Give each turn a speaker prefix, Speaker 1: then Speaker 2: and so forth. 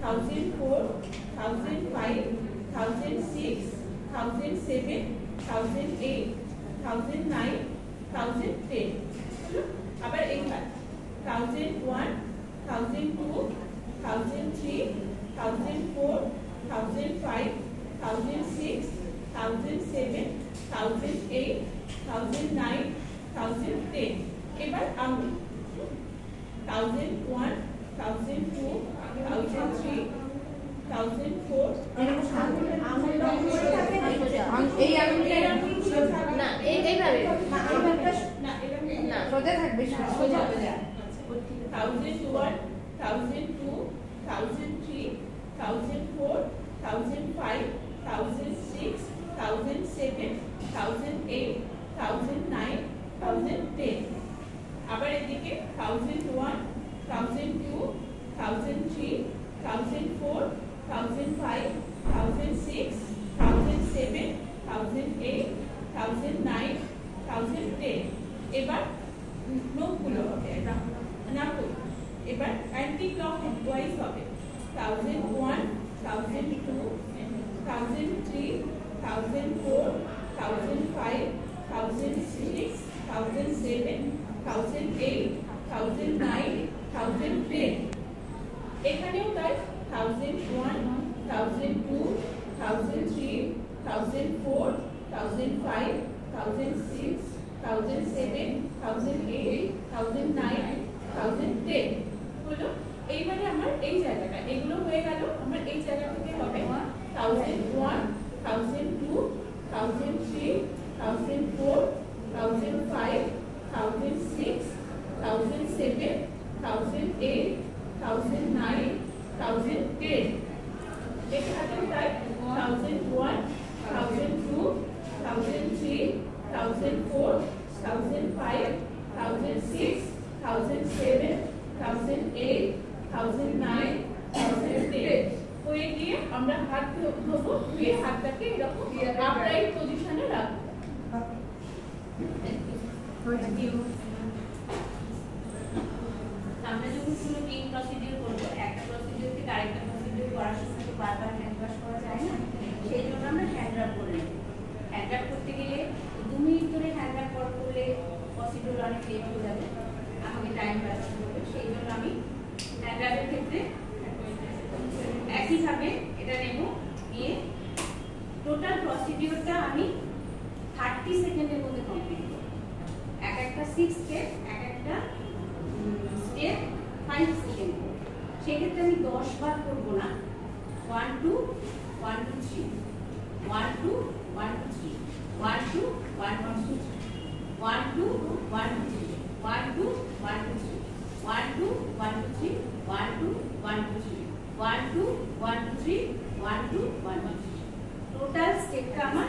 Speaker 1: 1004, 1005, 1006, 1007, 1008, 1009, 1010 আবার এইবার 1001, 1002, 1003, 1004, 1005, 1006, 1007, 1008, 1009, 1010 এবার আমি 1001, 1002, 1003, 1004
Speaker 2: এই আঙুলটা না এইভাবে না সোজা থাকবে সোজা
Speaker 1: 1001, 1002, 1003, 1004, 1005, 1006, 1007, 1008, 1009, 1010 আবার এদিকে 1001, 1002, 1003, 1004, 1005, 1006, 1007, 1008, 1009, 1010 এবার নোকগুলো হবে না এবার অ্যান্টি ক্লক ওয়াইজ হবে 1001, 1002, 1003, 1004, 1005, 1006, 1007, 1008, 1009, 1010 এখানেও তাই 1001, 1002, 1003, 1004, 1005, 1006, 1007, 1008, 1009, 1010 হলো এইবারে আমার এই জায়গাটা এগুলো হয়ে গেল আমার এই জায়গা থেকে হবে 1001, 1002, 1003, 1004, 1005, 1006, 1007, 1008, 1009, 1010 এখানেও তাই 1001, 1002, 1003, 1004, 1005, 1006, 1007, 1008, 1009, 1010 হয়ে গিয়ে আমরা হাত ধোবো ধুয়ে হাতটাকে এরকম আপরাইট পজিশনে রাখবো
Speaker 3: আমরা যখন কোনো টিম প্রসিডিউর করবো একটা প্রসিডিউর থেকে আরেকটা প্রসিডিউর করার সময় তো বারবার হ্যান্ড ওয়াশ করা যায় না সেই জন্য আমরা হ্যান্ড রাব করে নেব হ্যান্ড রাব করতে গেলে 2 মিনিট ধরে হ্যান্ড রাব করলে প্রসিডিউর অনেক লেট হয়ে যাবে আমাকে টাইম বাঁচাতে হবে সেই জন্য আমি হ্যান্ড রাবের ক্ষেত্রে একইভাবে এটা নেব নিয়ে টোটাল প্রসিডিউরটা আমি 30 সেকেন্ডের মধ্যে কমপ্লিট করব এক একটা 6 স্টেপ এক একটা স্টেপ 5 সেকেন্ড সেক্ষেত্রে আমি 10 বার করব না 1 2 1 2 3 1 2 1 2 3 1 2 1 2 3 1 2 1 2 3 1 2 1 2 3 1 2 1 2 3 1 2 1 2 3 1 2 1 2 3 1 2 1 2 3 টোটাল স্টেপটা আমার